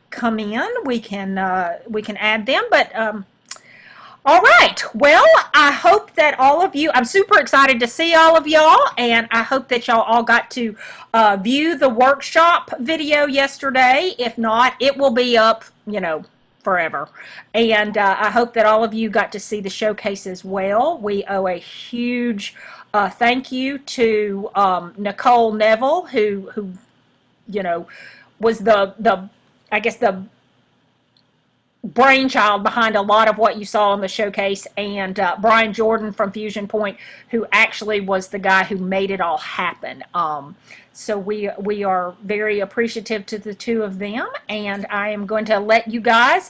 come in, we can add them. But all right. Well, I hope that all of you. I'm super excited to see all of y'all, and I hope that y'all all got to view the workshop video yesterday. If not, it will be up, forever. And I hope that all of you got to see the showcase as well. We owe a huge thank you to Nicole Neville, who was the I guess the brainchild behind a lot of what you saw in the showcase, and Brian Jordan from Fusion Point, who actually was the guy who made it all happen. So we are very appreciative to the two of them, and I am going to let you guys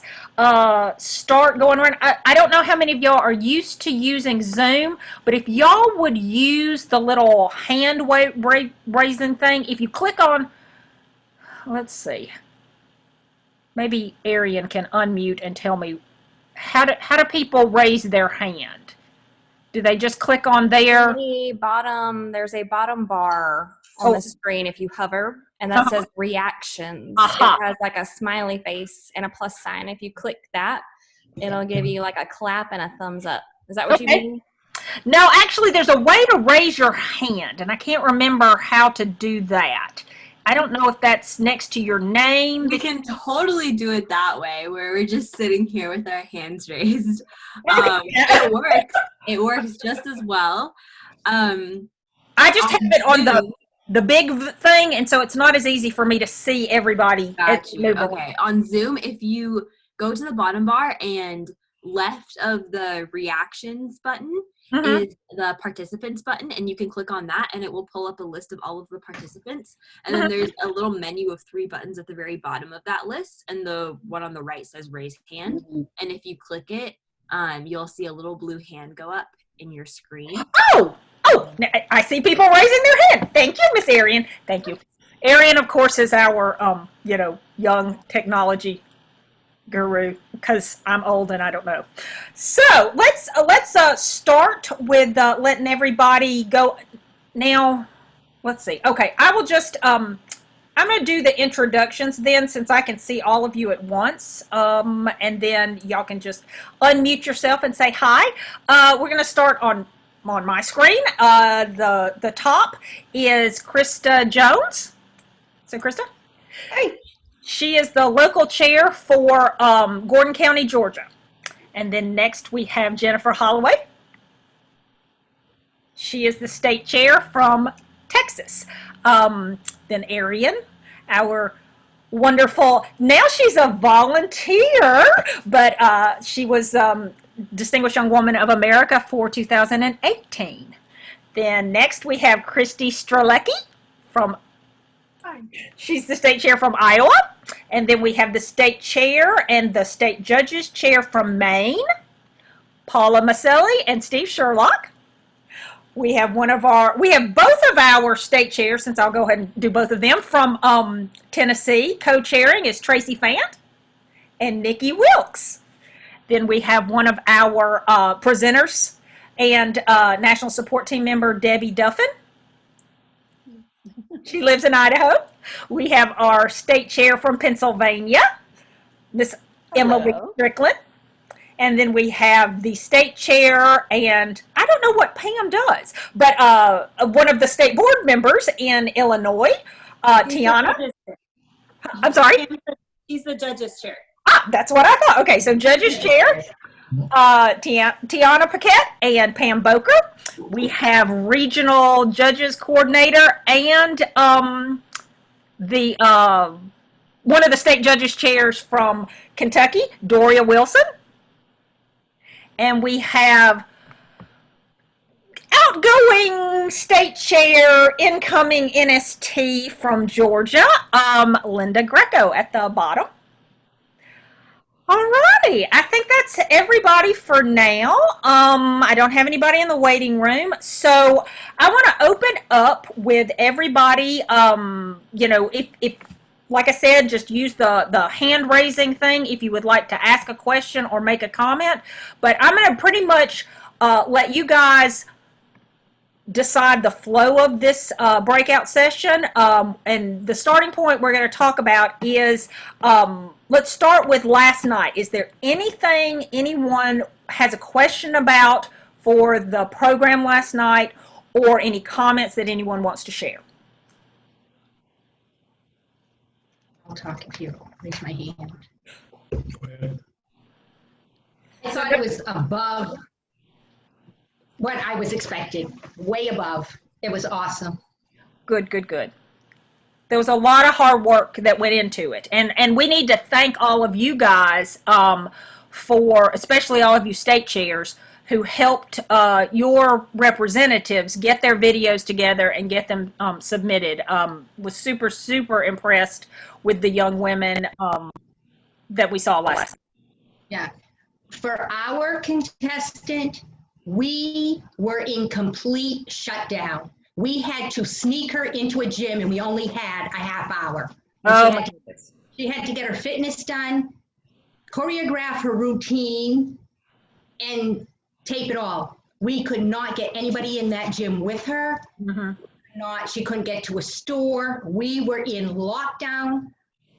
start going around. I don't know how many of y'all are used to using Zoom, but if y'all would use the little hand raising thing, if you click on, let's see, maybe Arian can unmute and tell me how do people raise their hand? Do they just click on there? There's a bottom bar on the screen if you hover, and that says reactions. It has like a smiley face and a plus sign. If you click that, it'll give you like a clap and a thumbs up. Is that what you mean? No, actually, there's a way to raise your hand, and I can't remember how to do that. I don't know if that's next to your name. We can totally do it that way, where we're just sitting here with our hands raised. It works. It works just as well. I just have it on the big thing, and so it's not as easy for me to see everybody. Okay. On Zoom, if you go to the bottom bar and left of the reactions button is the participants button, and you can click on that and it will pull up a list of all of the participants, and then there's a little menu of 3 buttons at the very bottom of that list, and the one on the right says raise hand, and if you click it, you'll see a little blue hand go up in your screen. I see people raising their hand. Thank you, Miss Arian. Thank you. Arian, of course, is our young technology guru, because I'm old and I don't know. So let's start with letting everybody go. Now, let's see. Okay, I will just I'm going to do the introductions then, since I can see all of you at once, and then y'all can just unmute yourself and say hi. We're going to start on my screen. The top is Krista Jones. So Krista? Hey. She is the local chair for Gordon County, Georgia. And then next we have Jennifer Holloway. She is the state chair from Texas. Then Arian, our wonderful, now she's a volunteer, but she was Distinguished Young Woman of America for 2018. Then next we have Christy Strelecki from, she's the state chair from Iowa. And then we have the state chair and the state judges chair from Maine, Paula Maselli and Steve Sherlock. We have both of our state chairs, since I'll go ahead and do both of them, from Tennessee. Co-chairing is Tracy Fant and Nikki Wilkes. Then we have one of our presenters and national support team member, Debbie Duffin. She lives in Idaho. We have our state chair from Pennsylvania, Miss Emily Strickland. And then we have the state chair, and I don't know what Pam does, but one of the state board members in Illinois, Tiana. I'm sorry? She's the judges chair. That's what I thought. Okay, so judges chair, Tiana Paquette and Pam Boker. We have regional judges coordinator and the one of the state judges chairs from Kentucky, Doria Wilson. And we have outgoing state chair, incoming NST from Georgia, Linda Greco at the bottom. Alrighty, I think that's everybody for now. I don't have anybody in the waiting room, so I want to open up with everybody. If like I said, just use the hand raising thing if you would like to ask a question or make a comment. But I'm going to pretty much let you guys decide the flow of this breakout session. And the starting point we're going to talk about is, let's start with last night. Is there anything anyone has a question about for the program last night, or any comments that anyone wants to share? I'll talk if you raise my hand. Go ahead. I thought it was above what I was expecting, way above. It was awesome. Good, good, good. There was a lot of hard work that went into it. And we need to thank all of you guys for, especially all of you state chairs, who helped your representatives get their videos together and get them submitted. Was super, super impressed with the young women that we saw last night. Yeah. For our contestant, we were in complete shutdown. We had to sneak her into a gym and we only had a half hour. Oh my goodness. She had to get her fitness done, choreograph her routine, and tape it all. We could not get anybody in that gym with her. She couldn't get to a store. We were in lockdown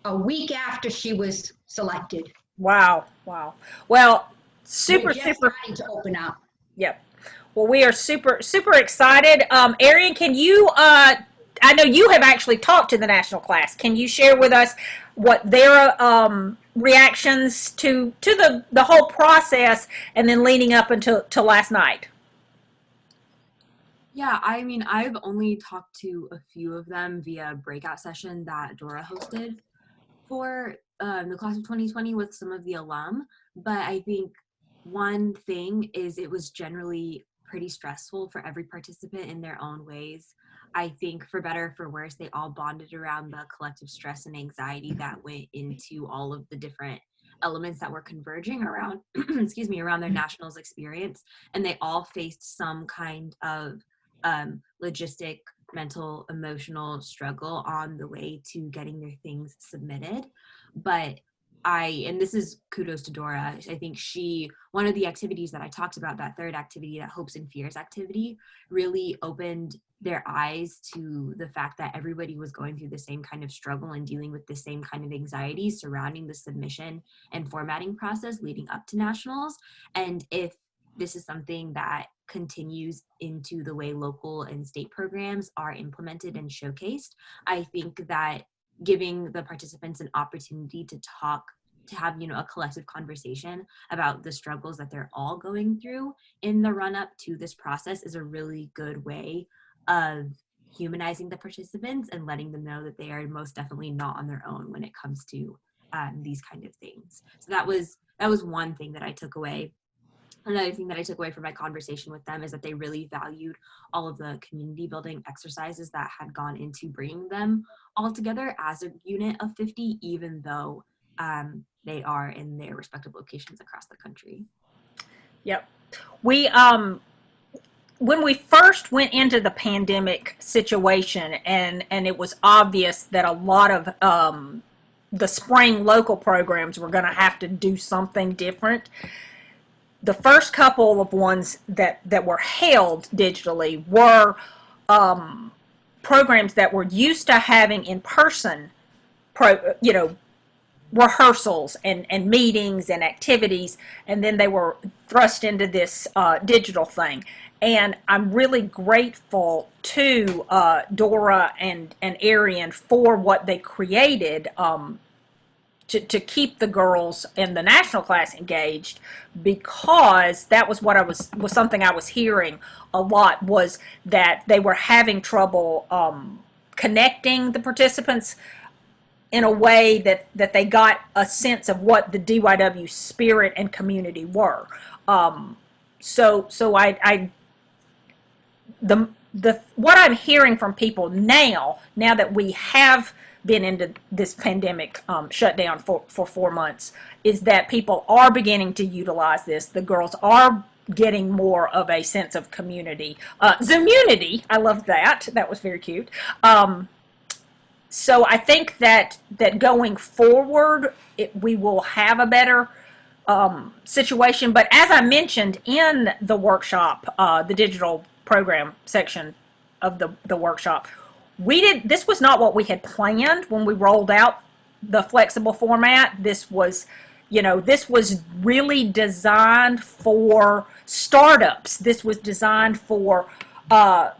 a week after she was selected. Wow, wow. Well, super, We're just super. starting to open up. Yep. Well, we are super, super excited. Arian, can you, I know you have actually talked to the national class. Can you share with us what their reactions to the whole process and then leading up until last night? Yeah, I mean, I've only talked to a few of them via breakout session that Dora hosted for the class of 2020 with some of the alum. But I think one thing is it was generally pretty stressful for every participant in their own ways. I think for better or for worse, they all bonded around the collective stress and anxiety that went into all of the different elements that were converging around, excuse me, around their nationals experience. And they all faced some kind of logistic, mental, emotional struggle on the way to getting their things submitted. But and this is kudos to Dora, I think one of the activities that I talked about, that third activity, that hopes and fears activity, really opened their eyes to the fact that everybody was going through the same kind of struggle and dealing with the same kind of anxiety surrounding the submission and formatting process leading up to nationals. And if this is something that continues into the way local and state programs are implemented and showcased, I think that giving the participants an opportunity to talk, to have, a collective conversation about the struggles that they're all going through in the run up to this process is a really good way of humanizing the participants and letting them know that they are most definitely not on their own when it comes to these kind of things. So that was one thing that I took away. Another thing that I took away from my conversation with them is that they really valued all of the community building exercises that had gone into bringing them all together as a unit of 50, even though they are in their respective locations across the country. Yep. We, when we first went into the pandemic situation and it was obvious that a lot of the spring local programs were going to have to do something different, the first couple of ones that were held digitally were programs that were used to having in-person, rehearsals and meetings and activities, and then they were thrust into this digital thing. And I'm really grateful to Dora and Arian for what they created to keep the girls in the national class engaged, because that was what was something I was hearing a lot, was that they were having trouble connecting the participants in a way that they got a sense of what the DYW spirit and community were. So what I'm hearing from people now that we have been into this pandemic shutdown for 4 months, is that people are beginning to utilize this. The girls are getting more of a sense of community. Zoomunity, I love that. That was very cute. So I think that going forward, we will have a better situation. But as I mentioned in the workshop, the digital program section of the workshop. This was not what we had planned when we rolled out the flexible format. This was, this was really designed for startups. This was designed for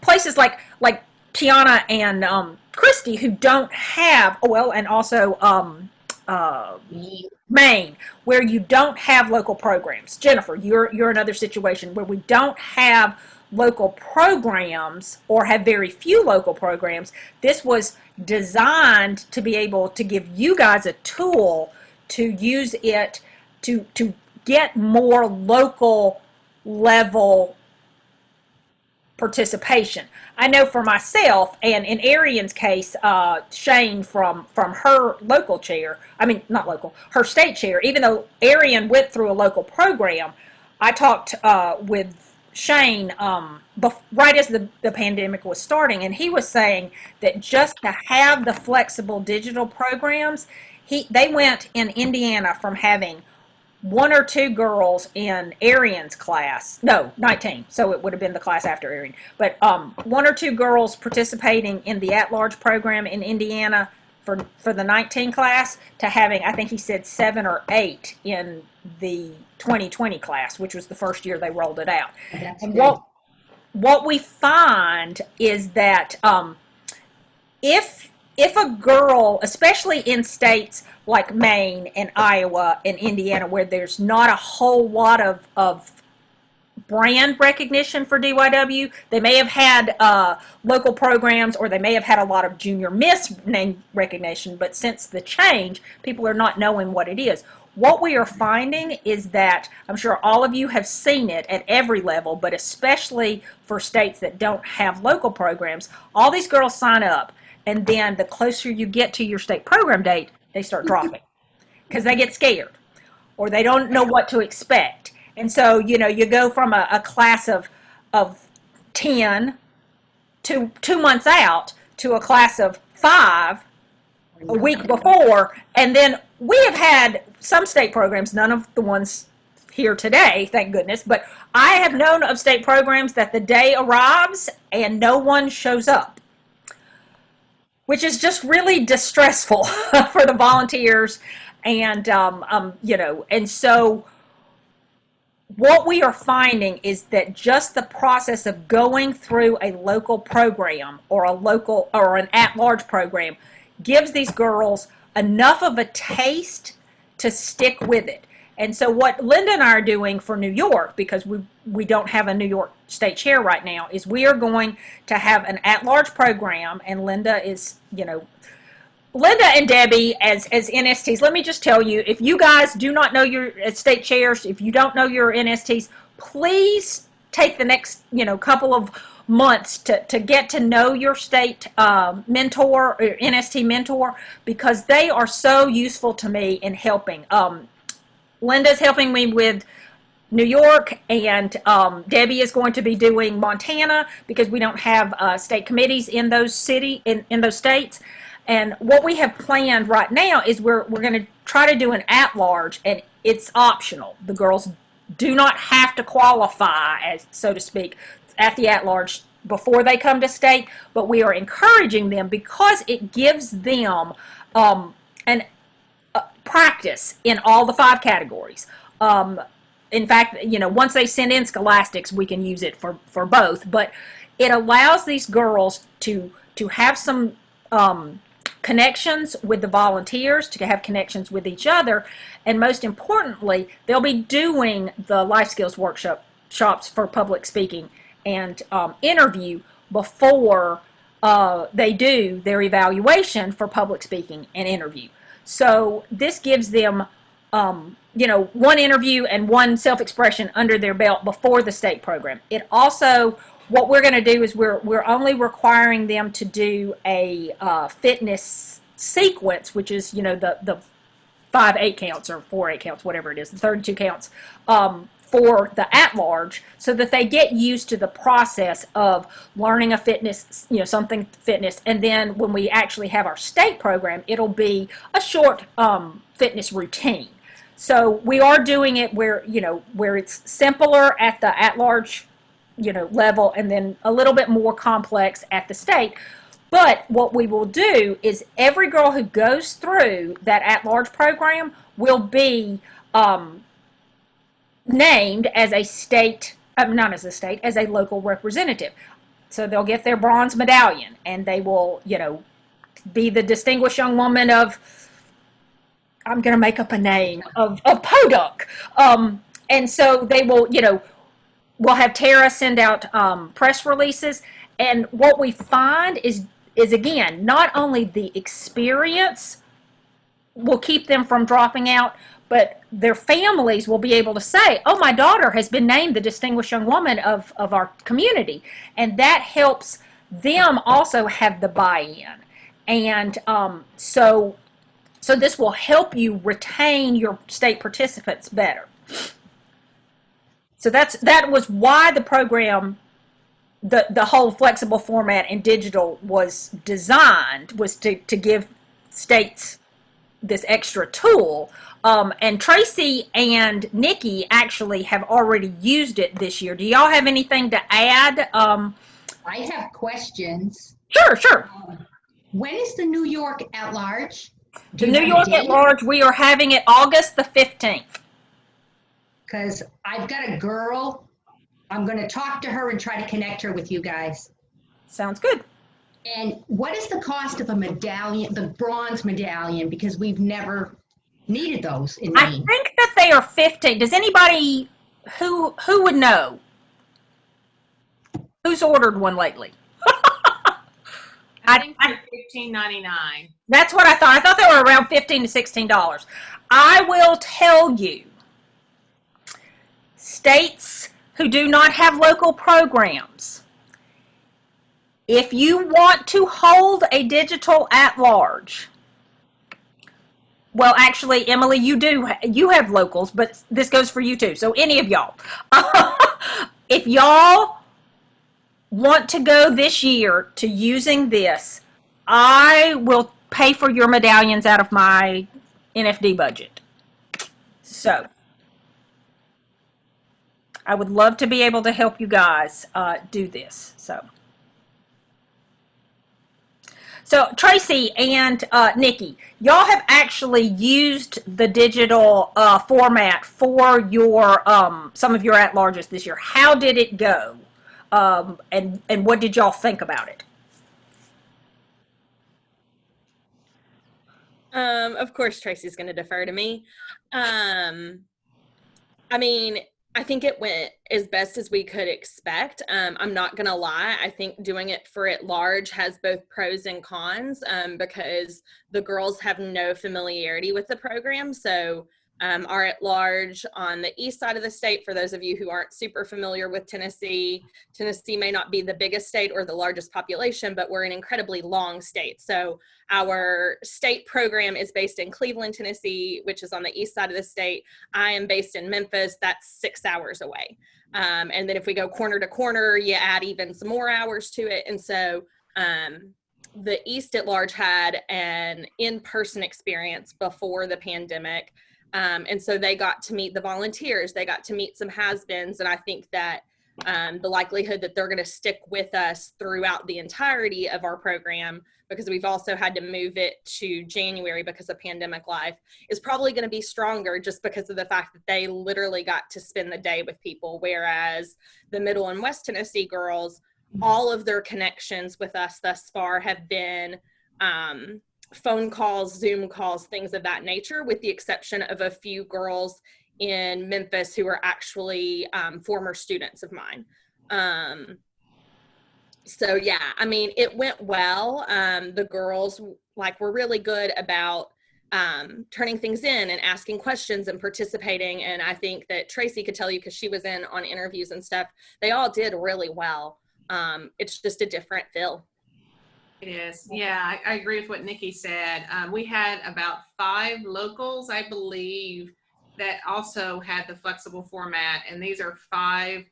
places like Tiana and Christy, who don't have, and also Maine, where you don't have local programs. Jennifer, you're another situation where we don't have local programs or have very few local programs. This was designed to be able to give you guys a tool to use it to get more local level participation. I know for myself, and in Arian's case, Shane from her local chair, not local, her state chair, even though Arian went through a local program, I talked with Shane right as the pandemic was starting, and he was saying that just to have the flexible digital programs, they went in Indiana from having 1 or 2 girls in Arian's class, no, 19, so it would have been the class after Arian, but 1 or 2 girls participating in the at-large program in Indiana for the 19 class to having, I think he said 7 or 8 in the 2020 class, which was the first year they rolled it out. That's and good. what we find is that if a girl, especially in states like Maine and Iowa and Indiana, where there's not a whole lot of brand recognition for DYW, they may have had local programs, or they may have had a lot of junior miss name recognition, but since the change, people are not knowing what it is. What we are finding is that, I'm sure all of you have seen it at every level, but especially for states that don't have local programs, all these girls sign up, and then the closer you get to your state program date, they start dropping because they get scared or they don't know what to expect. And so, you go from a class of 10 to 2 months out to a class of 5 a week before, and then we have had some state programs, none of the ones here today, thank goodness, but I have known of state programs that the day arrives and no one shows up, which is just really distressful for the volunteers. And, and so what we are finding is that just the process of going through a local program or an at-large program gives these girls enough of a taste to stick with it. And so what Linda and I are doing for New York, because we don't have a New York state chair right now, is we are going to have an at-large program, and Linda and Debbie as NSTs. Let me just tell you, if you guys do not know your state chairs, if you don't know your NSTs, please take the next couple of months to get to know your state mentor or NST mentor, because they are so useful to me in helping. Linda's helping me with New York, and Debbie is going to be doing Montana, because we don't have state committees in those in those states. And what we have planned right now is we're going to try to do an at-large, and it's optional. The girls do not have to qualify, as so to speak, at the at-large before they come to state, but we are encouraging them because it gives them an practice in all the 5 categories. In fact, once they send in scholastics, we can use it for both, but it allows these girls to have some connections with the volunteers, to have connections with each other, and most importantly, they'll be doing the life skills workshops for public speaking and interview before they do their evaluation for public speaking and interview. So this gives them one interview and one self-expression under their belt before the state program. It also, what we're going to do is we're only requiring them to do a fitness sequence, which is the 5 8 counts or 4 8 counts, whatever it is, the 32 counts for the at-large, so that they get used to the process of learning a fitness, something fitness, and then when we actually have our state program, it'll be a short fitness routine. So we are doing it where it's simpler at the at-large level, and then a little bit more complex at the state. But what we will do is every girl who goes through that at-large program will be named as a state, not as a state, as a local representative. So they'll get their bronze medallion, and they will, be the distinguished young woman of, I'm going to make up a name, of Podunk. And so they will, we'll have Tara send out press releases. And what we find is again, not only the experience will keep them from dropping out, but their families will be able to say, oh, my daughter has been named the distinguished young woman of our community. And that helps them also have the buy-in. And so this will help you retain your state participants better. So that was why the program, the whole flexible format and digital was designed, was to give states this extra tool. And Tracy and Nikki actually have already used it this year. Do y'all have anything to add? I have questions. Sure. When is the New York at-large? The New York at-large, we are having it August the 15th. Because I've got a girl. I'm going to talk to her and try to connect her with you guys. Sounds good. And what is the cost of a medallion, the bronze medallion? Because we've never needed those in Maine. I think that they are 15. Does anybody who would know? Who's ordered one lately? I think they're $15.99. That's what I thought. I thought they were around $15 to $16. I will tell you, states who do not have local programs, if you want to hold a digital at-large, well, actually, Emily, you have locals, but this goes for you too. So any of y'all, if y'all want to go this year to using this, I will pay for your medallions out of my NFD budget. So I would love to be able to help you guys do this. So Tracy and Nikki, y'all have actually used the digital format for your some of your at-larges this year. How did it go? And what did y'all think about it? Of course, Tracy's going to defer to me. I mean, I think it went as best as we could expect. I'm not going to lie. I think doing it for at large has both pros and cons because the girls have no familiarity with the program. So our at large on the east side of the state, for those of you who aren't super familiar with Tennessee, Tennessee may not be the biggest state or the largest population, but we're an incredibly long state. So our state program is based in Cleveland, Tennessee, which is on the east side of the state. I am based in Memphis. That's 6 hours away. And then if we go corner to corner, you add even some more hours to it. And so the East at large had an in-person experience before the pandemic. And so they got to meet the volunteers. They got to meet some has-beens. And I think that the likelihood that they're going to stick with us throughout the entirety of our program, because we've also had to move it to January because of pandemic life, is probably going to be stronger just because of the fact that they literally got to spend the day with people. Whereas the Middle and West Tennessee girls, all of their connections with us thus far have been phone calls, Zoom calls, things of that nature, with the exception of a few girls in Memphis who are actually former students of mine. So yeah, I mean, it went well. The girls were really good about turning things in and asking questions and participating. And I think that Tracy could tell you, because she was in on interviews and stuff, they all did really well. It's just a different feel. It is. Yeah, I agree with what Nikki said. We had about 5 locals, I believe, that also had the flexible format. And these are 5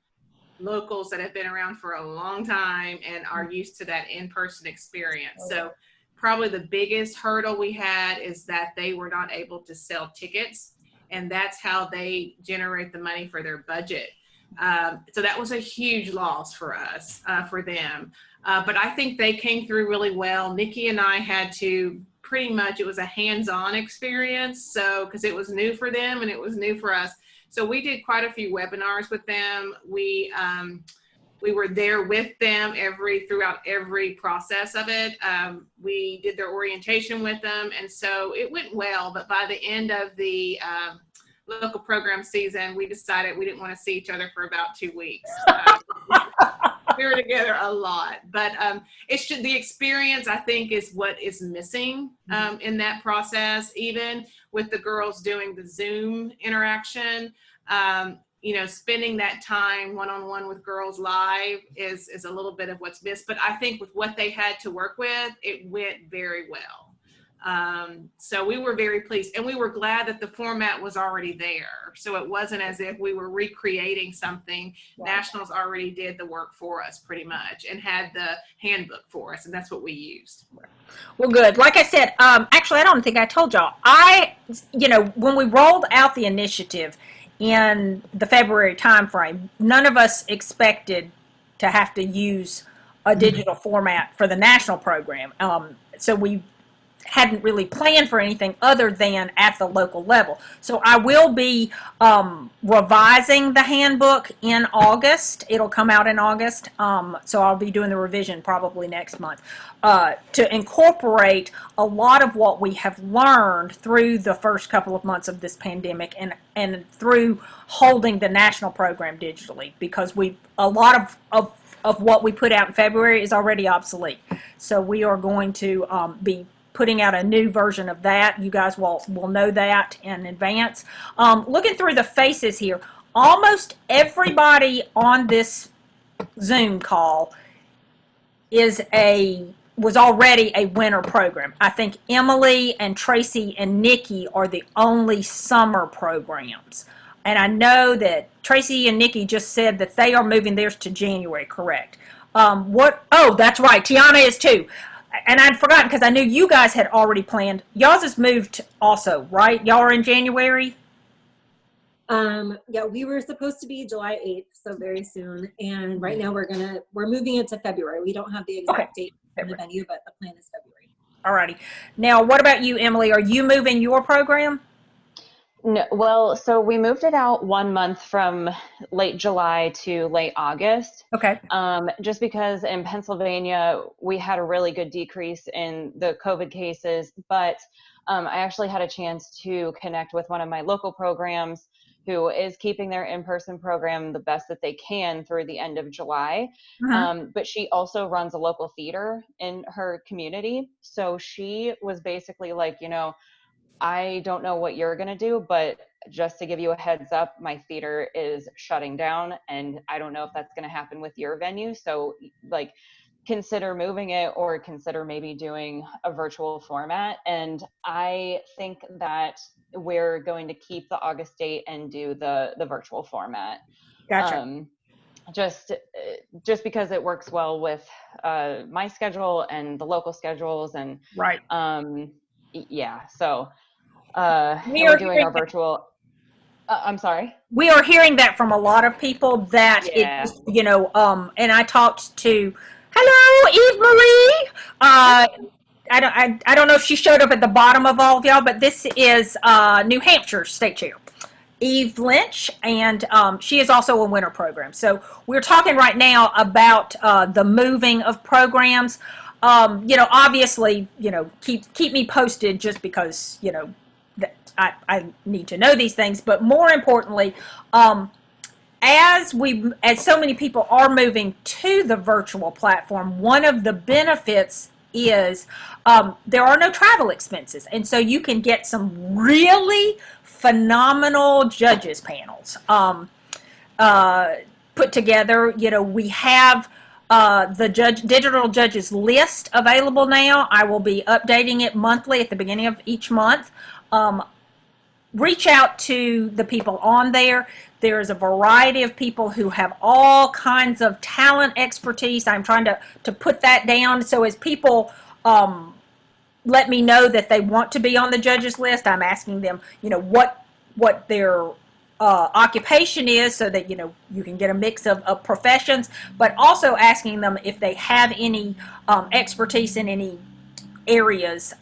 locals that have been around for a long time and are used to that in-person experience. So probably the biggest hurdle we had is that they were not able to sell tickets. And that's how they generate the money for their budget. So that was a huge loss for us, for them. But I think they came through really well. Nikki and I had to pretty much, it was a hands-on experience. So, because it was new for them and it was new for us. So we did quite a few webinars with them. We were there with them throughout every process of it. We did their orientation with them. And so it went well, but by the end of the local program season, we decided we didn't want to see each other for about 2 weeks. We were together a lot, but the experience, I think, is what is missing in that process. Even with the girls doing the Zoom interaction, spending that time one-on-one with girls live is a little bit of what's missed. But I think with what they had to work with, it went very well. So we were very pleased, and we were glad that the format was already there. So it wasn't as if we were recreating something. Right. Nationals already did the work for us pretty much and had the handbook for us, and that's what we used. Well, good. Like I said, actually, I don't think I told y'all. When we rolled out the initiative in the February timeframe, none of us expected to have to use a digital format for the national program. So we hadn't really planned for anything other than at the local level. So I will be revising the handbook in August. It'll come out in August. So I'll be doing the revision probably next month to incorporate a lot of what we have learned through the first couple of months of this pandemic and through holding the national program digitally, because a lot of what we put out in February is already obsolete. So we are going to be putting out a new version of that. You guys will know that in advance. Looking through the faces here, almost everybody on this Zoom call was already a winter program. I think Emily and Tracy and Nikki are the only summer programs. And I know that Tracy and Nikki just said that they are moving theirs to January, correct? Oh, that's right. Tiana is too. And I'd forgotten because I knew you guys had already planned. Y'all's has moved also, right? Y'all are in January? Yeah, we were supposed to be July 8th, so very soon. And right now we're moving it to February. We don't have the exact date of the venue, but the plan is February. Alrighty. Now, what about you, Emily? Are you moving your program? No, well, so we moved it out 1 month from late July to late August. Okay. Just because in Pennsylvania, we had a really good decrease in the COVID cases, but I actually had a chance to connect with one of my local programs who is keeping their in-person program the best that they can through the end of July. But she also runs a local theater in her community. So she was basically like, I don't know what you're going to do, but just to give you a heads up, my theater is shutting down and I don't know if that's going to happen with your venue. So consider moving it or consider maybe doing a virtual format. And I think that we're going to keep the August date and do the virtual format. Gotcha. Just because it works well with my schedule and the local schedules and right. Yeah. So we're doing our virtual. I'm sorry. We are hearing that from a lot of people that and I talked to, hello, Eve Marie. I don't know if she showed up at the bottom of all of y'all, but this is New Hampshire State Chair, Eve Lynch, and she is also a winter program. So we're talking right now about the moving of programs. Obviously, keep me posted just because, that I need to know these things. But more importantly, as so many people are moving to the virtual platform, one of the benefits is there are no travel expenses. And so you can get some really phenomenal judges panels put together. We have the digital judges list available now. I will be updating it monthly at the beginning of each month. Reach out to the people on there. There's a variety of people who have all kinds of talent expertise. I'm trying to put that down. So as people let me know that they want to be on the judges list, I'm asking them, what their occupation is, so that you can get a mix of professions, but also asking them if they have any expertise in any areas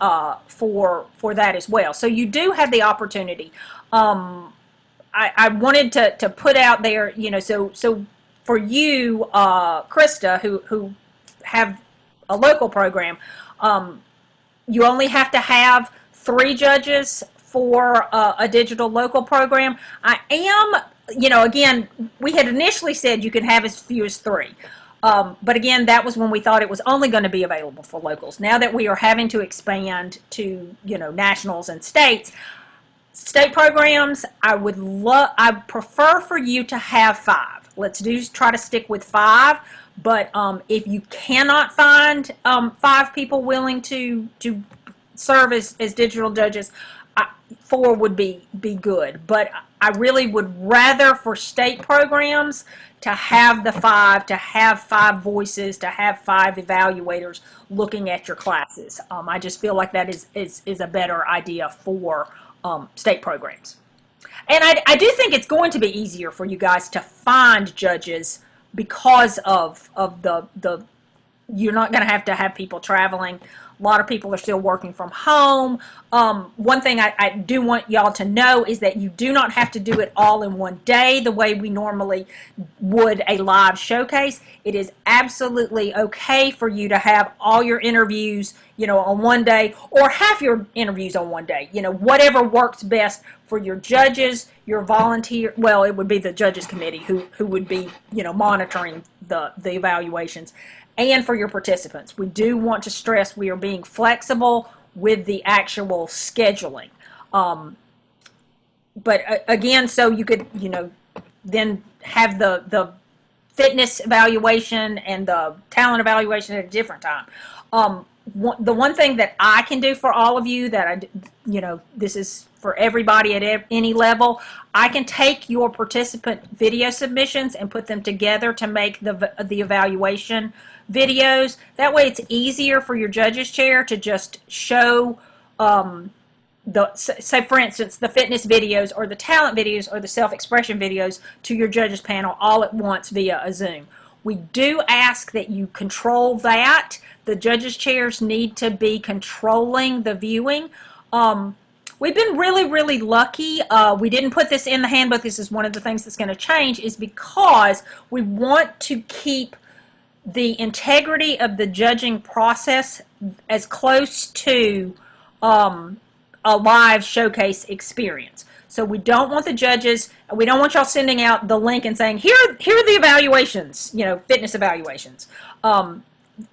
for that as well. So you do have the opportunity. I wanted to put out there, so for you, Krista, who have a local program, you only have to have 3 judges for a digital local program. I am, again, we had initially said you could have as few as 3. But again, that was when we thought it was only going to be available for locals. Now that we are having to expand to, nationals and state programs, I prefer for you to have 5. Let's try to stick with 5. But if you cannot find 5 people willing to serve as digital judges, 4 would be good. But I really would rather, for state programs, to have the 5, to have 5 voices, to have 5 evaluators looking at your classes. I just feel like that is a better idea for state programs. And I do think it's going to be easier for you guys to find judges because of the you're not going to have people traveling. A lot of people are still working from home. One thing I do want y'all to know is that you do not have to do it all in one day the way we normally would a live showcase. It is absolutely okay for you to have all your interviews, on one day, or half your interviews on one day. Whatever works best for your judges, your volunteer. Well, it would be the judges committee who would be, monitoring the evaluations. And for your participants. We do want to stress we are being flexible with the actual scheduling. But again, so you could, then have the fitness evaluation and the talent evaluation at a different time. The one thing that I can do for all of you that this is for everybody at any level, I can take your participant video submissions and put them together to make the evaluation videos. That way it's easier for your judges chair to just show say for instance the fitness videos or the talent videos or the self-expression videos to your judges panel all at once via a Zoom. We do ask that you control that. The judges chairs need to be controlling the viewing. We've been really, really lucky. We didn't put this in the handbook. This is one of the things that's going to change, is because we want to keep the integrity of the judging process as close to a live showcase experience. So we don't want the judges, we don't want y'all sending out the link and saying, here are the evaluations, fitness evaluations.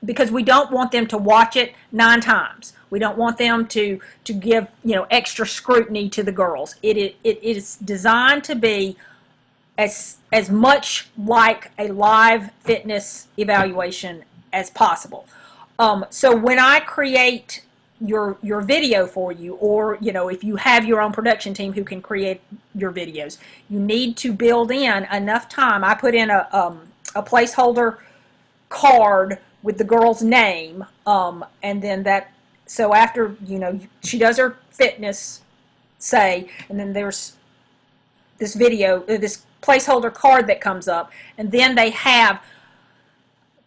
Because we don't want them to watch it 9 times. We don't want them to give, extra scrutiny to the girls. It is designed to be as much like a live fitness evaluation as possible. So when I create your video for you, or if you have your own production team who can create your videos, you need to build in enough time. I put in a placeholder card with the girl's name, and then that, so after she does her fitness, say, and then there's this video, this placeholder card that comes up, and then they have,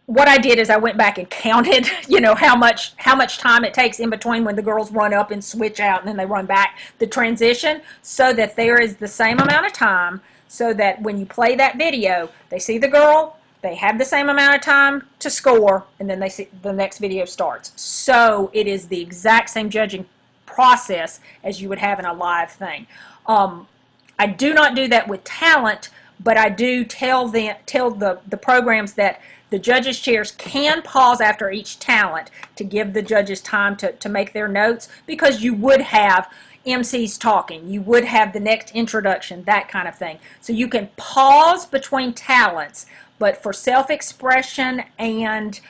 what I did is I went back and counted, how much time it takes in between when the girls run up and switch out and then they run back, the transition, so that there is the same amount of time, so that when you play that video, they see the girl, they have the same amount of time to score, and then they see the next video starts. So it is the exact same judging process as you would have in a live thing. I do not do that with talent, but I do tell the programs that the judges' chairs can pause after each talent to give the judges time to make their notes, because you would have MCs talking, you would have the next introduction, that kind of thing. So you can pause between talents, but for self-expression and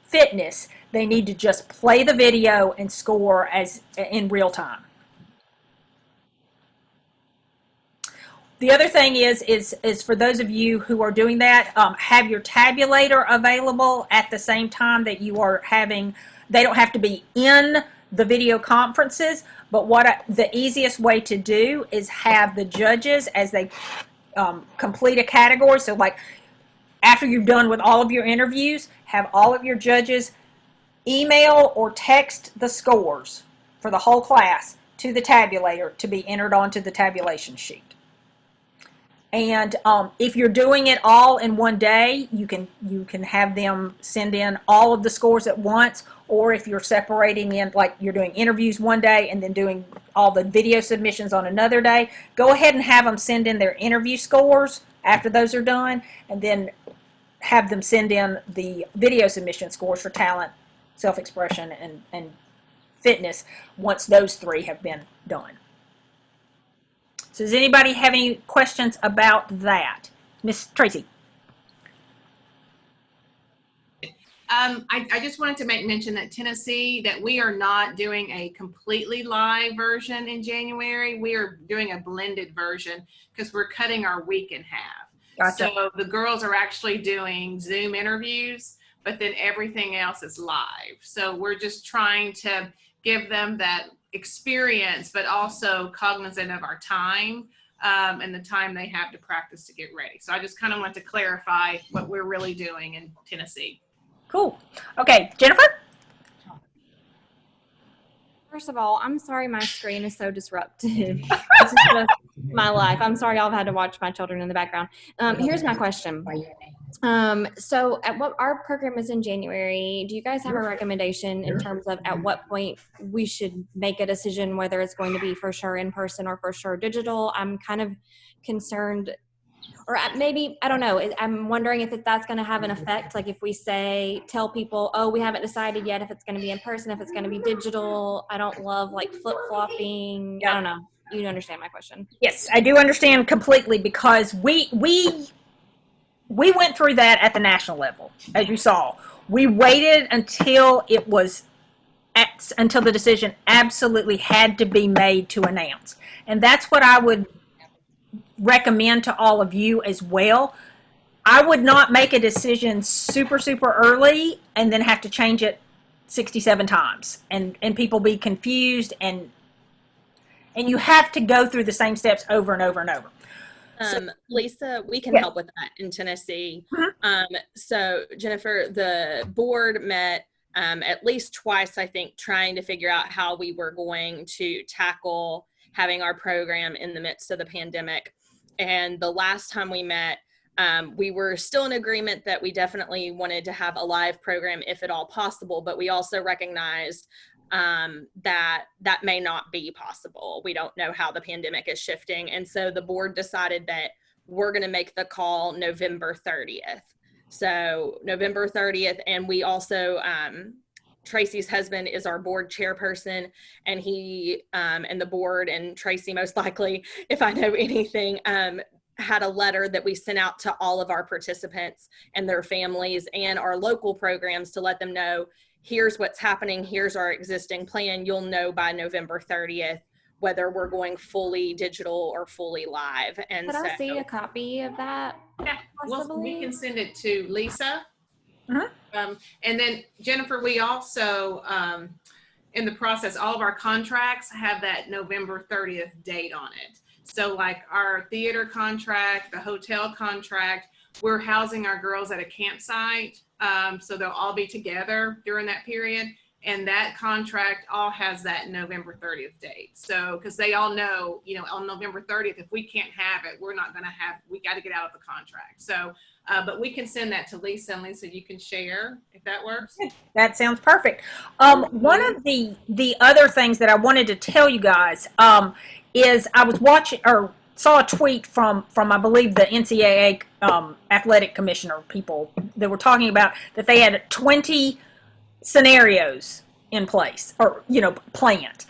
fitness, they need to just play the video and score as in real time. The other thing is for those of you who are doing that, have your tabulator available at the same time that you are having. They don't have to be in the video conferences, but the easiest way to do is have the judges, as they complete a category. So like after you're done with all of your interviews, have all of your judges email or text the scores for the whole class to the tabulator to be entered onto the tabulation sheet. And if you're doing it all in one day, you can have them send in all of the scores at once. Or if you're separating in, like you're doing interviews one day and then doing all the video submissions on another day, go ahead and have them send in their interview scores after those are done, and then have them send in the video submission scores for talent, self-expression, and fitness once those three have been done. So does anybody have any questions about that? Miss Tracy? I just wanted to make mention that Tennessee, that we are not doing a completely live version in January. We are doing a blended version because we're cutting our week in half. Gotcha. So the girls are actually doing Zoom interviews, but then everything else is live. So we're just trying to give them that experience, but also cognizant of our time and the time they have to practice to get ready. So I just kind of want to clarify what we're really doing in Tennessee. Cool. Okay, Jennifer? First of all, I'm sorry my screen is so disruptive. This is just my life. I'm sorry y'all have had to watch my children in the background. Here's my question. So at what our program is in January, do you guys have a recommendation in terms of at what point we should make a decision whether it's going to be for sure in person or for sure digital? I'm kind of concerned, or maybe, I don't know, I'm wondering if that's going to have an effect. Like if we tell people, oh, we haven't decided yet if it's going to be in person, if it's going to be digital. I don't love like flip-flopping. I don't know. You understand my question? Yes, I do understand completely, because we went through that at the national level, as you saw. We waited until until the decision absolutely had to be made to announce. And that's what I would recommend to all of you as well. I would not make a decision super early and then have to change it 67 times and people be confused, and you have to go through the same steps over and over and over. Lisa, we can help with that in Tennessee. So Jennifer, the board met at least twice, I think, trying to figure out how we were going to tackle having our program in the midst of the pandemic. And the last time we met, we were still in agreement that we definitely wanted to have a live program if at all possible, but we also recognized that may not be possible. We don't know how the pandemic is shifting. And so the board decided that we're going to make the call November 30th. So November 30th. And we also, Tracy's husband is our board chairperson, and he and the board, and Tracy most likely, if I know anything, had a letter that we sent out to all of our participants and their families and our local programs to let them know, here's what's happening, here's our existing plan. You'll know by November 30th whether we're going fully digital or fully live. And could I see a copy of that? Yeah, well, we can send it to Lisa. Uh-huh. And then Jennifer, we also, in the process, all of our contracts have that November 30th date on it. So like our theater contract, the hotel contract, we're housing our girls at a campsite. So they'll all be together during that period. And that contract all has that November 30th date. So, because they all know, you know, on November 30th, if we can't have it, we're not going to have, we got to get out of the contract. So, but we can send that to Lisa, and Lisa, you can share if that works. That sounds perfect. One of the other things that I wanted to tell you guys is I was watching or saw a tweet from I believe the NCAA athletic commissioner people that were talking about that they had 20 scenarios in place, or planned.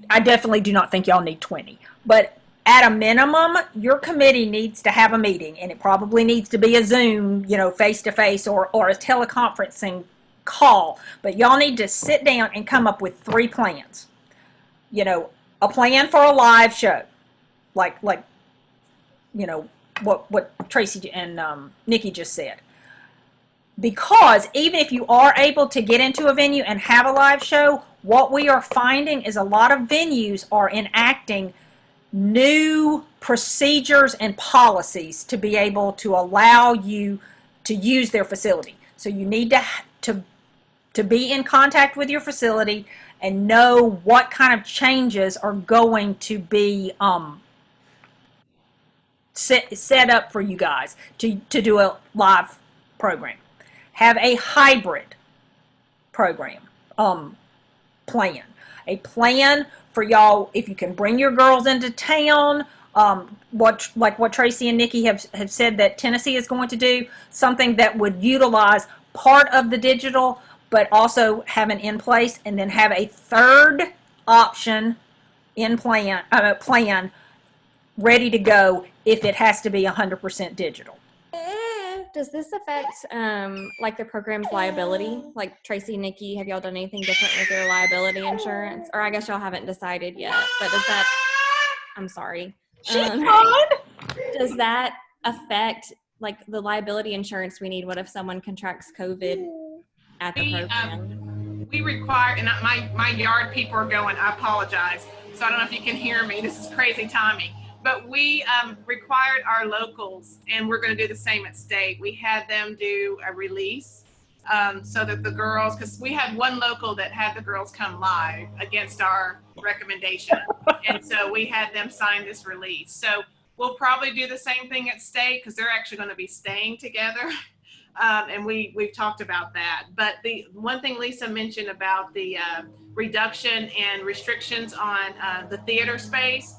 I definitely do not think y'all need 20, but at a minimum your committee needs to have a meeting, and it probably needs to be a Zoom, face to face, or a teleconferencing call, but y'all need to sit down and come up with 3 plans. A plan for a live show, like what Tracy and Nikki just said. Because even if you are able to get into a venue and have a live show, what we are finding is a lot of venues are enacting new procedures and policies to be able to allow you to use their facility. So you need to be in contact with your facility and know what kind of changes are going to be set up for you guys to do a live program. Have a hybrid program plan. A plan for y'all if you can bring your girls into town. What Tracy and Nikki have said that Tennessee is going to do, something that would utilize part of the digital, but also have an in place, and then have a third option in plan ready to go if it has to be 100% digital. Does this affect like the program's liability? Like Tracy, Nikki, have y'all done anything different with your liability insurance? Or I guess y'all haven't decided yet, but does that, I'm sorry. She's fine. Does that affect like the liability insurance we need? What if someone contracts COVID at the program? We require, and my yard people are going, I apologize. So I don't know if you can hear me. This is crazy timing. But we required our locals, and we're going to do the same at state. We had them do a release so that the girls, because we had one local that had the girls come live against our recommendation. And so we had them sign this release. So we'll probably do the same thing at state because they're actually going to be staying together. And we've talked about that. But the one thing Lisa mentioned about the reduction and restrictions on the theater space,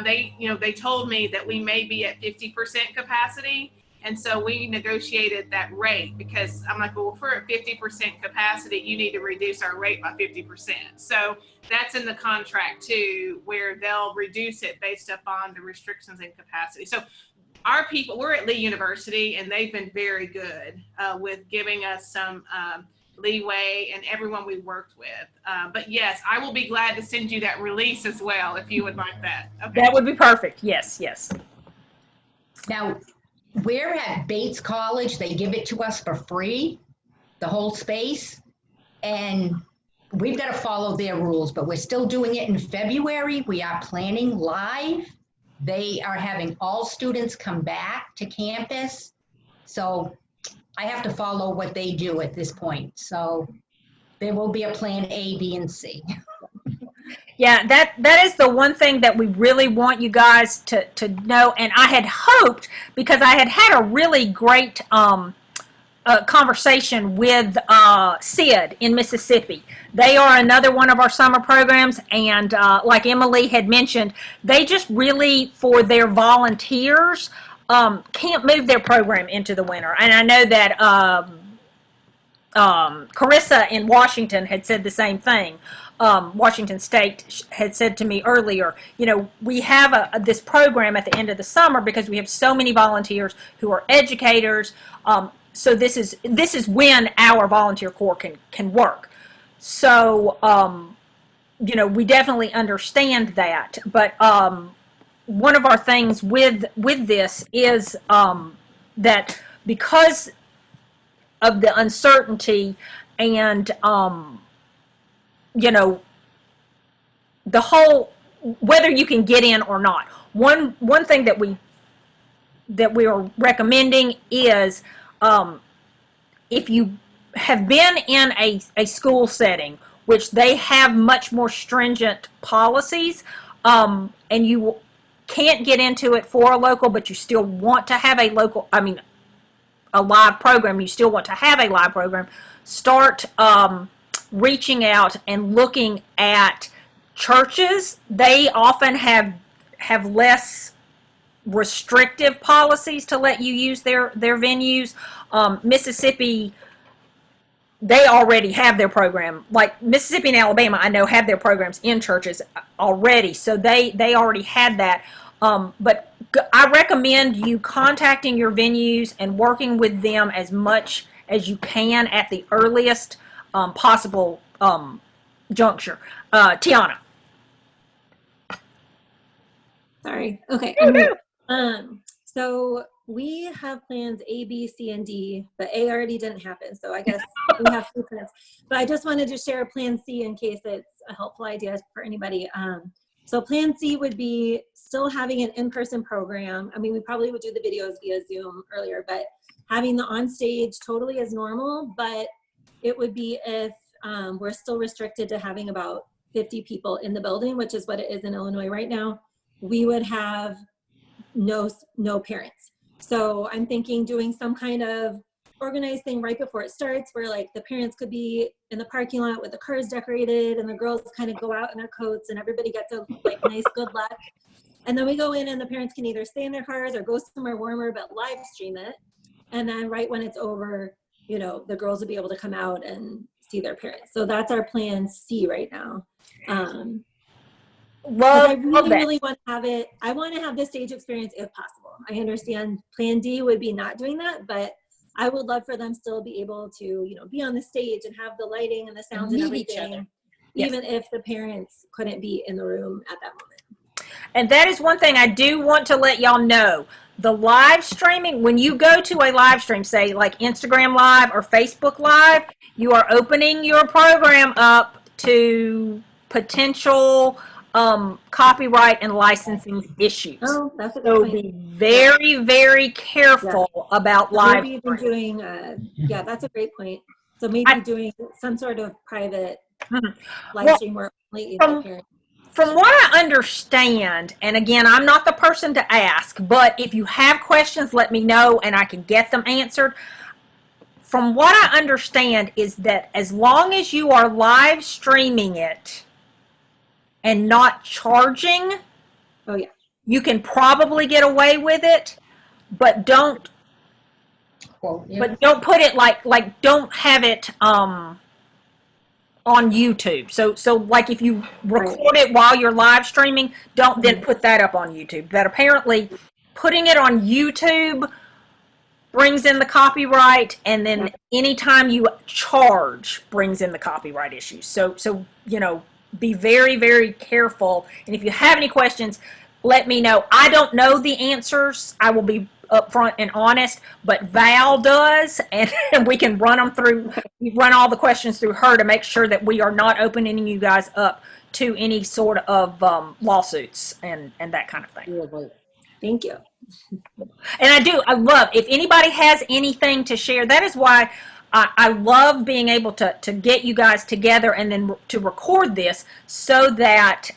they told me that we may be at 50% capacity. And so we negotiated that rate because I'm like, well, if we're at 50% capacity, you need to reduce our rate by 50%. So that's in the contract too, where they'll reduce it based upon the restrictions and capacity. So our people, we're at Lee University, and they've been very good with giving us some leeway, and everyone we worked with. But yes, I will be glad to send you that release as well if you would like that. Okay. That would be perfect. Yes, yes. Now, we're at Bates College. They give it to us for free, the whole space. And we've got to follow their rules, but we're still doing it in February. We are planning live. They are having all students come back to campus. So I have to follow what they do at this point. So there will be a plan A, B, and C. Yeah, that is the one thing that we really want you guys to know. And I had hoped, because I had a really great conversation with SID in Mississippi. They are another one of our summer programs, and like Emily had mentioned, they just really, for their volunteers, can't move their program into the winter. And I know that Carissa in Washington had said the same thing. Washington State had said to me earlier, we have this program at the end of the summer because we have so many volunteers who are educators. So this is when our volunteer corps can work. So we definitely understand that. But one of our things with this is that because of the uncertainty and the whole, whether you can get in or not. One thing that we are recommending is if you have been in a school setting, which they have much more stringent policies, and you can't get into it for a local, but you still want to have a live program, you still want to have a live program, start reaching out and looking at churches. They often have less restrictive policies to let you use their venues. Mississippi, they already have their program. Like Mississippi and Alabama, I know, have their programs in churches already, so they already had that. But I recommend you contacting your venues and working with them as much as you can at the earliest possible juncture. Tiana. Sorry. Okay. So we have plans A, B, C, and D, but A already didn't happen. So I guess We have 2 plans. But I just wanted to share Plan C in case it's a helpful idea for anybody. So Plan C would be still having an in-person program. I mean, we probably would do the videos via Zoom earlier, but having the on-stage totally as normal, but it would be if we're still restricted to having about 50 people in the building, which is what it is in Illinois right now. We would have no parents. So I'm thinking doing some kind of organized thing right before it starts where like the parents could be in the parking lot with the cars decorated and the girls kind of go out in their coats and everybody gets a like nice good luck. And then we go in and the parents can either stay in their cars or go somewhere warmer but live stream it. And then right when it's over, you know, the girls will be able to come out and see their parents. So that's our Plan C right now. Love, I love that. really want to have it. I want to have the stage experience if possible. I understand Plan D would be not doing that, but I would love for them still be able to, you know, be on the stage and have the lighting and the sounds and everything, even if the parents couldn't be in the room at that moment. And that is one thing I do want to let y'all know. The live streaming, when you go to a live stream, say like Instagram Live or Facebook Live, you are opening your program up to potential copyright and licensing issues. Oh, that's a good So point. be very, very careful about live maybe even streaming. doing, yeah, that's a great point. So maybe doing some sort of private live Well, stream where only the parents. From what I understand, and again, I'm not the person to ask, but if you have questions, let me know and I can get them answered. From what I understand is that as long as you are live streaming it and not charging, oh yeah, you can probably get away with it, but don't but don't put it like don't have it on YouTube. So like if you record it while you're live streaming, don't then put that up on YouTube. That apparently putting it on YouTube brings in the copyright, and then anytime you charge brings in the copyright issues. So you know, be very, very careful. And if you have any questions, let me know. I don't know the answers. I will be upfront and honest, but Val does, and we can run them through. We run all the questions through her to make sure that we are not opening you guys up to any sort of lawsuits and that kind of thing. Thank you. And I love, if anybody has anything to share, that is why I love being able to get you guys together and then to record this so that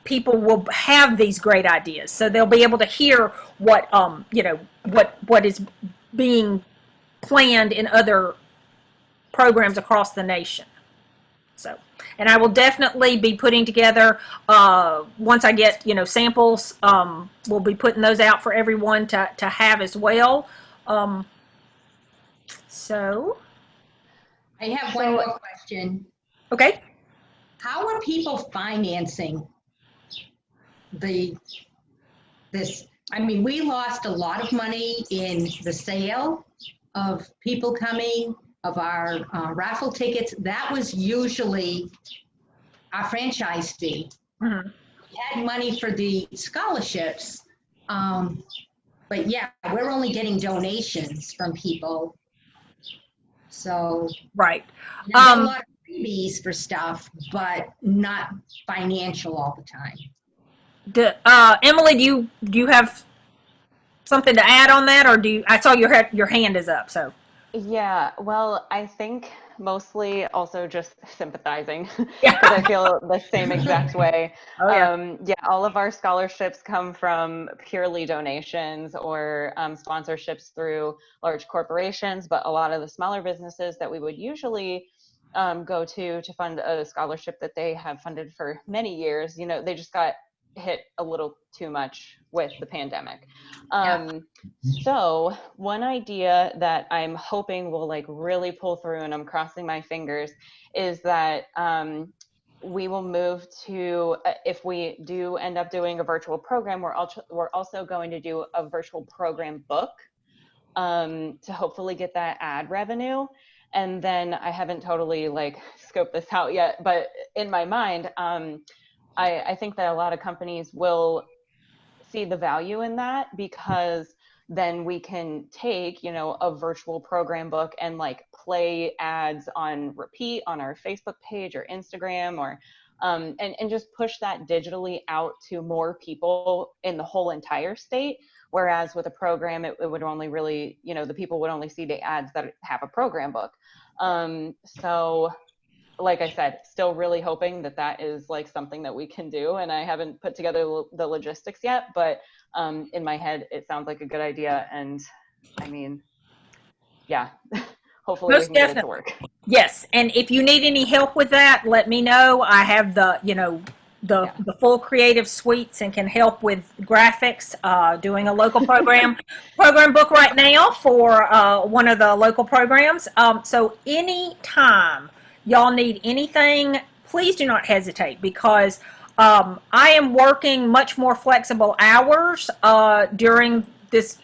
people will have these great ideas. So they'll be able to hear what, you know, what is being planned in other programs across the nation. So, and I will definitely be putting together, once I get, you know, samples, we'll be putting those out for everyone to have as well. So. I have one more question. Okay. How are people financing this? I mean, we lost a lot of money in the sale of people coming, of our raffle tickets. That was usually our franchise fee. Mm-hmm. We had money for the scholarships, but yeah, we're only getting donations from people. So right, you know, a lot of freebies for stuff, but not financial all the time. Emily, do you have something to add on that, or I saw your hand is up, so. Yeah, well, I think mostly also just sympathizing because I feel the same exact way. Oh, yeah. Yeah, all of our scholarships come from purely donations or sponsorships through large corporations, but a lot of the smaller businesses that we would usually go to fund a scholarship that they have funded for many years, you know, they just got hit a little too much with the pandemic. So one idea that I'm hoping will like really pull through, and I'm crossing my fingers, is that we will move to, if we do end up doing a virtual program, we're also going to do a virtual program book to hopefully get that ad revenue. And then I haven't totally like scoped this out yet, but in my mind, I think that a lot of companies will see the value in that because then we can take, you know, a virtual program book and like play ads on repeat on our Facebook page or Instagram, or and just push that digitally out to more people in the whole entire state. Whereas with a program, it would only really, you know, the people would only see the ads that have a program book. So like I said, still really hoping that that is like something that we can do. And I haven't put together the logistics yet, but in my head, it sounds like a good idea. And I mean, yeah, hopefully we Most can get it to definitely. work. Yes, and if you need any help with that, let me know. I have the, you know, the full creative suites and can help with graphics. Doing a local program book right now for one of the local programs. So anytime y'all need anything, please do not hesitate, because I am working much more flexible hours during this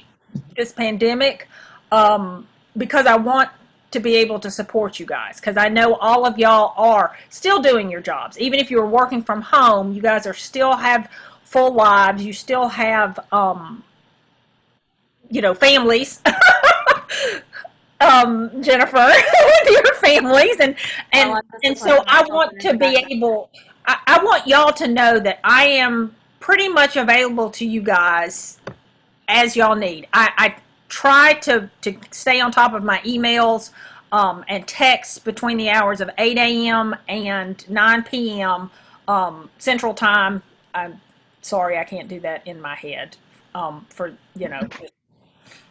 pandemic, because I want to be able to support you guys, because I know all of y'all are still doing your jobs. Even if you're working from home, you guys are still have full lives. You still have, you know, families. Jennifer, with your families, and so I want to be able. I want y'all to know that I am pretty much available to you guys as y'all need. I try to stay on top of my emails and texts between the hours of 8 a.m. and 9 p.m. Central Time. I'm sorry, I can't do that in my head for, you know,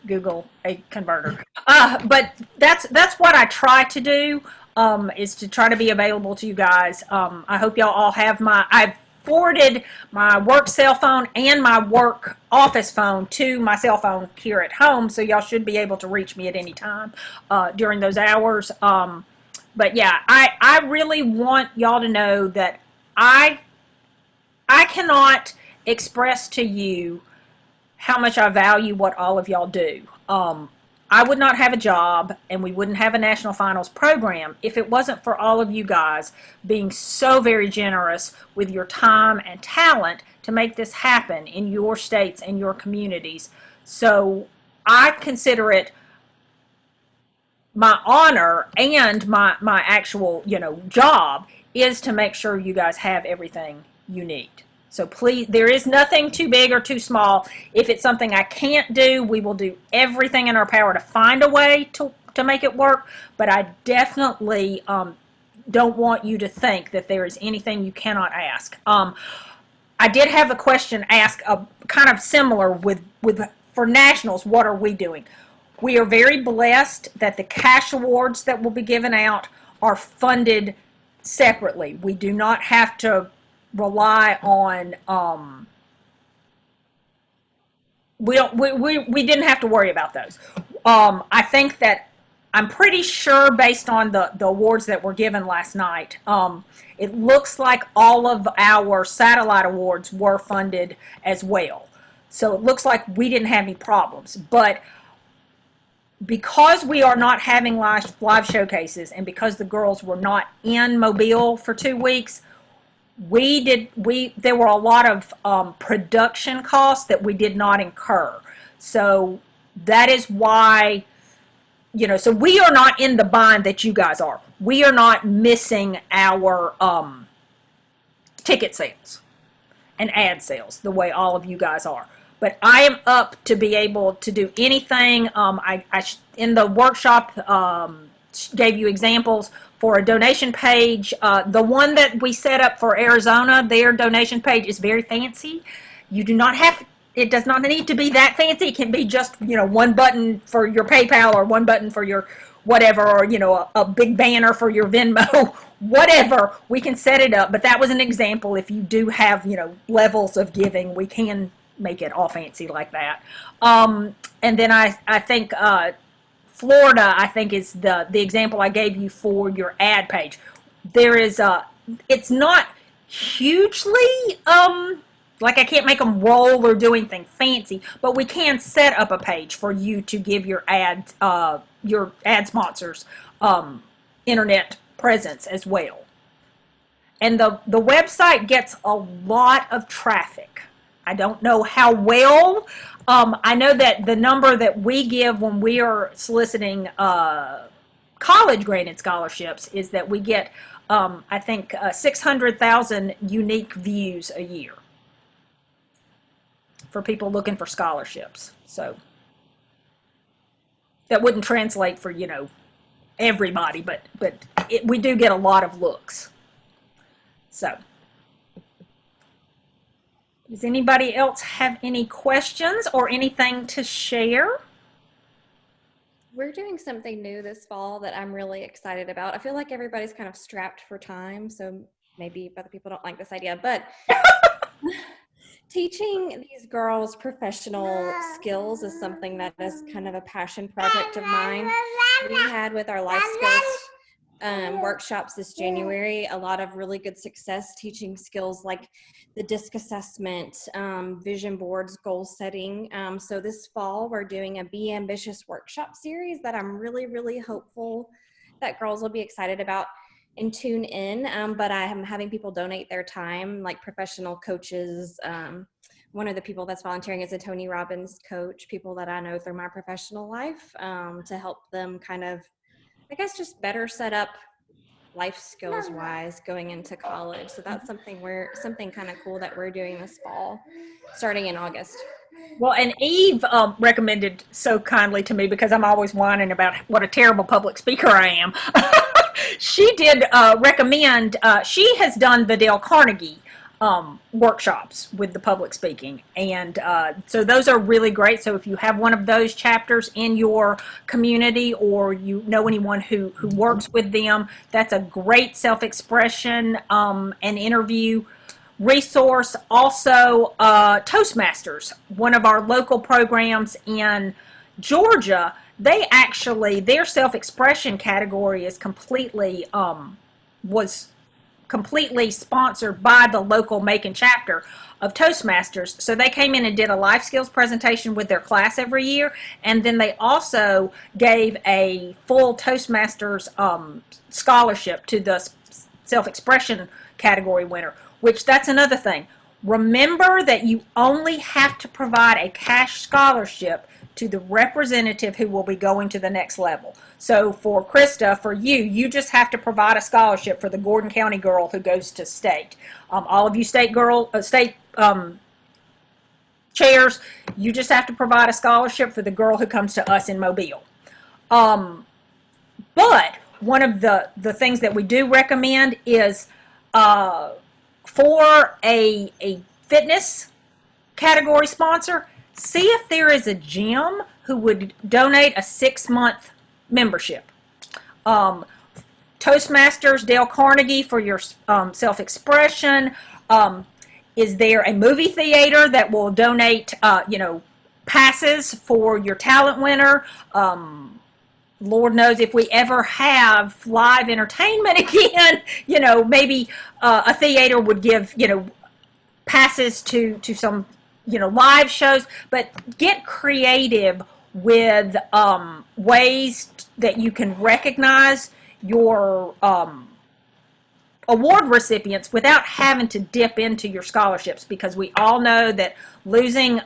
Google a converter. But that's what I try to do, is to try to be available to you guys. I hope y'all all have I've forwarded my work cell phone and my work office phone to my cell phone here at home, so y'all should be able to reach me at any time during those hours. But yeah, I really want y'all to know that I cannot express to you how much I value what all of y'all do. I would not have a job, and we wouldn't have a national finals program if it wasn't for all of you guys being so very generous with your time and talent to make this happen in your states and your communities. So I consider it my honor, and my actual, you know, job is to make sure you guys have everything you need. So please, there is nothing too big or too small. If it's something I can't do, we will do everything in our power to find a way to make it work. But I definitely don't want you to think that there is anything you cannot ask. I did have a question asked, kind of similar with for nationals. What are we doing? We are very blessed that the cash awards that will be given out are funded separately. We do not have to rely on, we didn't have to worry about those. I think that I'm pretty sure, based on the awards that were given last night, it looks like all of our satellite awards were funded as well. So it looks like we didn't have any problems. But because we are not having live showcases, and because the girls were not in Mobile for 2 weeks, there were a lot of production costs that we did not incur. So that is why, you know, so we are not in the bind that you guys are. We are not missing our ticket sales and ad sales the way all of you guys are. But I am up to be able to do anything. I in the workshop gave you examples for a donation page. The one that we set up for Arizona, their donation page is very fancy. You do not have, it does not need to be that fancy. It can be just, you know, one button for your PayPal, or one button for your whatever, or, you know, a big banner for your Venmo, whatever. We can set it up. But that was an example. If you do have, you know, levels of giving, we can make it all fancy like that. And then I think Florida, I think, is the example I gave you for your ad page. There is it's not hugely like, I can't make them roll or do anything fancy, but we can set up a page for you to give your ad sponsors internet presence as well. And the website gets a lot of traffic. I don't know how well. I know that the number that we give when we are soliciting college graded scholarships is that we get, I think, 600,000 unique views a year for people looking for scholarships. So that wouldn't translate for, everybody, but we do get a lot of looks. So. Does anybody else have any questions or anything to share? We're doing something new this fall that I'm really excited about. I feel like everybody's kind of strapped for time, so maybe other people don't like this idea, but teaching these girls professional skills is something that is kind of a passion project of mine. We had with our life skills workshops this January, a lot of really good success teaching skills like the DISC assessment, vision boards, goal setting. So this fall, we're doing a Be Ambitious workshop series that I'm really, really hopeful that girls will be excited about and tune in. But I am having people donate their time, like professional coaches. One of the people that's volunteering is a Tony Robbins coach, people that I know through my professional life, to help them kind of, I guess, just better set up life skills wise going into college. So that's something kind of cool that we're doing this fall, starting in August. Well, and Eve recommended so kindly to me, because I'm always whining about what a terrible public speaker I am. She did recommend, she has done the Dale Carnegie workshops with the public speaking, and so those are really great. So if you have one of those chapters in your community, or you know anyone who works with them, that's a great self-expression and interview resource. Also, Toastmasters, one of our local programs in Georgia, they actually, their self-expression category is completely was completely sponsored by the local Macon chapter of Toastmasters. So they came in and did a life skills presentation with their class every year, and then they also gave a full Toastmasters scholarship to the self-expression category winner, which that's another thing. Remember that you only have to provide a cash scholarship to the representative who will be going to the next level. So for Krista, for you just have to provide a scholarship for the Gordon County girl who goes to state. All of you state chairs, you just have to provide a scholarship for the girl who comes to us in Mobile. But one of the things that we do recommend is for a fitness category sponsor, see if there is a gym who would donate a 6-month membership. Toastmasters, Dale Carnegie for your self-expression. Is there a movie theater that will donate, passes for your talent winner? Lord knows if we ever have live entertainment again, maybe a theater would give, passes to some, live shows. But get creative with ways that you can recognize your award recipients without having to dip into your scholarships, because we all know that losing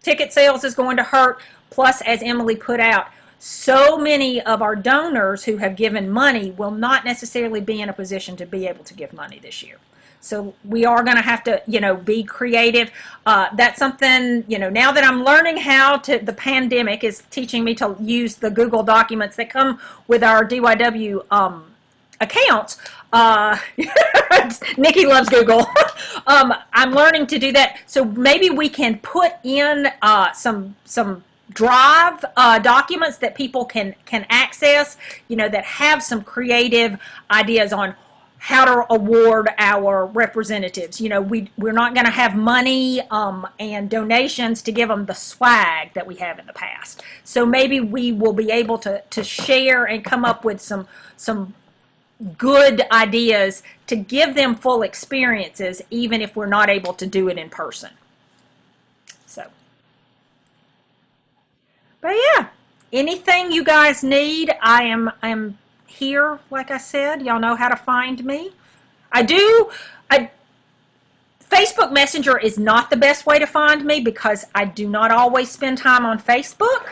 ticket sales is going to hurt. Plus, as Emily put out, so many of our donors who have given money will not necessarily be in a position to be able to give money this year. So we are going to have to, be creative. That's something, now that I'm learning how to, the pandemic is teaching me to use the Google documents that come with our DYW accounts. Nikki loves Google. I'm learning to do that. So maybe we can put in some Drive documents that people can access, that have some creative ideas on how to award our representatives. We're not going to have money and donations to give them the swag that we have in the past. So maybe we will be able to share and come up with some good ideas to give them full experiences, even if we're not able to do it in person. So, but yeah, anything you guys need, I am here. Like I said, y'all know how to find me. Facebook Facebook Messenger is not the best way to find me because I do not always spend time on Facebook.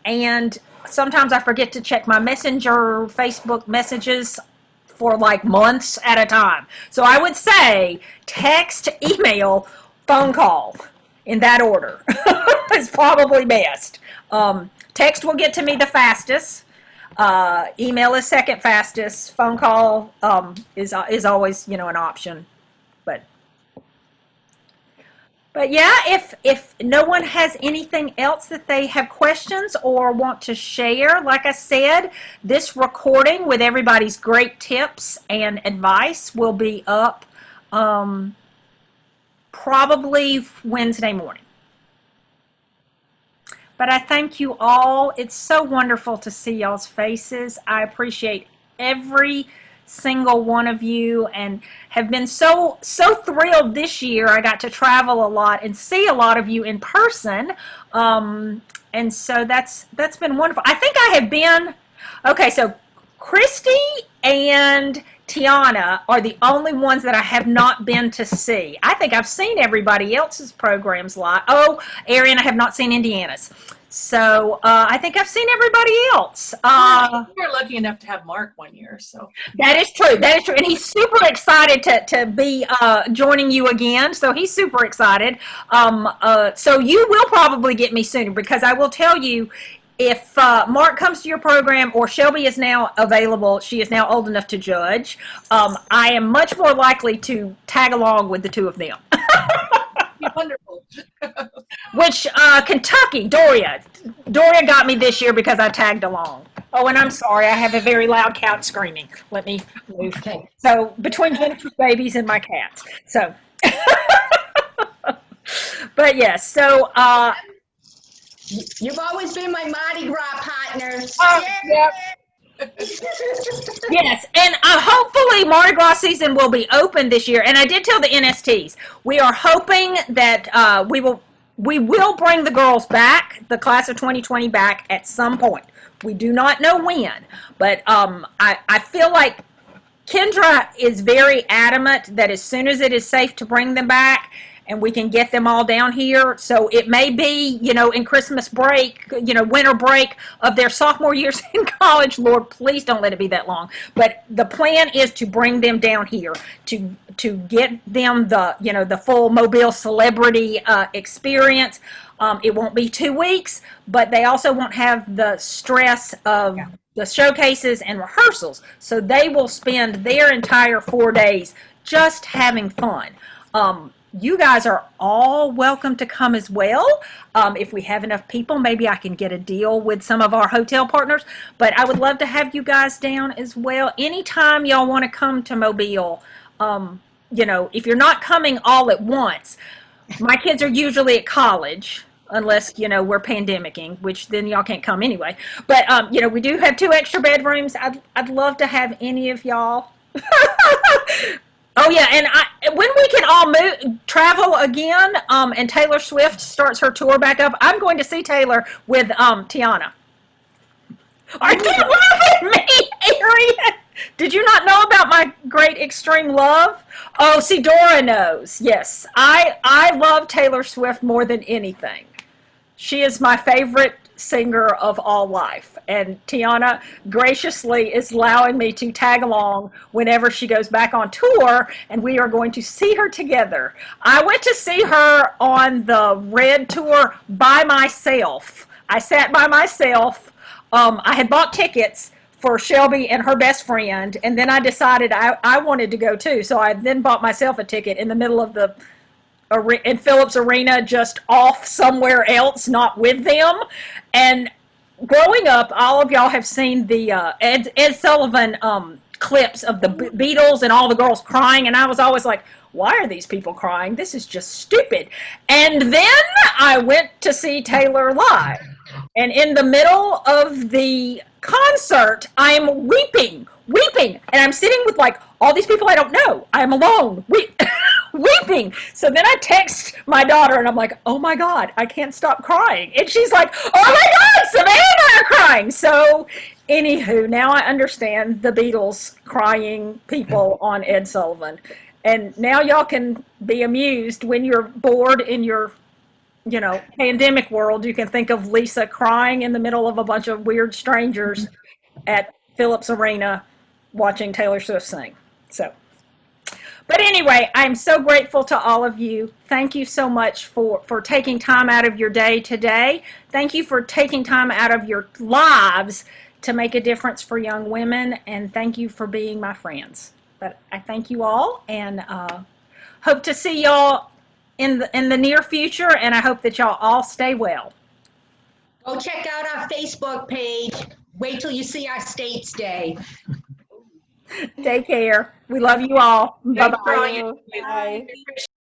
And sometimes I forget to check my Messenger Facebook messages for like months at a time. So I would say text, email, phone call in that order is probably best. Text will get to me the fastest. Email is second fastest. Phone call is always, an option. But yeah, if no one has anything else that they have questions or want to share, like I said, this recording with everybody's great tips and advice will be up probably Wednesday morning. But I thank you all. It's so wonderful to see y'all's faces. I appreciate every single one of you and have been so thrilled this year. I got to travel a lot and see a lot of you in person. And so that's been wonderful. I think I have been, okay, so Christy and Tiana are the only ones that I have not been to see. I think I've seen everybody else's programs live. Oh, Arian, I have not seen Indiana's. So I think I've seen everybody else. We were lucky enough to have Mark one year, so that is true. That is true, and he's super excited to be joining you again. So he's super excited. So you will probably get me sooner because I will tell you, if Mark comes to your program or Shelby is now available, she is now old enough to judge. I am much more likely to tag along with the two of them. wonderful. Which Kentucky, Doria got me this year because I tagged along. Oh, and I'm sorry, I have a very loud cat screaming. Let me move. Okay. So between Jennifer's babies and my cats. So, but yes. So. You've always been my Mardi Gras partner. Yep. Yes, and hopefully Mardi Gras season will be open this year. And I did tell the NSTs we are hoping that we will bring the girls back, the class of 2020 back at some point. We do not know when, but I feel like Kendra is very adamant that as soon as it is safe to bring them back and we can get them all down here. So it may be, in Christmas break, winter break of their sophomore years in college. Lord, please don't let it be that long. But the plan is to bring them down here to get them the full Mobile celebrity experience. It won't be 2 weeks, but they also won't have the stress of the showcases and rehearsals. So they will spend their entire 4 days just having fun. You guys are all welcome to come as well. If we have enough people, maybe I can get a deal with some of our hotel partners. But I would love to have you guys down as well. Anytime y'all want to come to Mobile, if you're not coming all at once, my kids are usually at college, unless, we're pandemicking, which then y'all can't come anyway. But, we do have 2 extra bedrooms. I'd love to have any of y'all. Oh yeah, and when we can all travel again, and Taylor Swift starts her tour back up, I'm going to see Taylor with Tiana. Are you laughing at me, Arian? Did you not know about my great extreme love? Oh, see, Dora knows. Yes, I love Taylor Swift more than anything. She is my favorite singer of all life, and Tiana graciously is allowing me to tag along whenever she goes back on tour, and we are going to see her together. I went to see her on the Red tour by myself. I sat by myself. I had bought tickets for Shelby and her best friend, and then I decided I wanted to go too, so I then bought myself a ticket in the middle of the in Phillips Arena, just off somewhere else, not with them. And growing up, all of y'all have seen the Ed Sullivan clips of the Beatles and all the girls crying, and I was always like, why are these people crying? This is just stupid. And then I went to see Taylor live, and in the middle of the concert, I'm weeping, and I'm sitting with like all these people I don't know. I'm alone, weeping. So then I text my daughter and I'm like, oh my God, I can't stop crying. And she's like, oh my God, Savannah and I are crying. So anywho, now I understand the Beatles crying people on Ed Sullivan. And now y'all can be amused when you're bored in your, pandemic world. You can think of Lisa crying in the middle of a bunch of weird strangers at Phillips Arena watching Taylor Swift sing. So, but anyway, I'm so grateful to all of you. Thank you so much for taking time out of your day today. Thank you for taking time out of your lives to make a difference for young women. And thank you for being my friends. But I thank you all, and hope to see y'all in the near future. And I hope that y'all all stay well. Go check out our Facebook page. Wait till you see our States Day. Take care. We love you all. Bye-bye. Thanks for all you Bye. do. We appreciate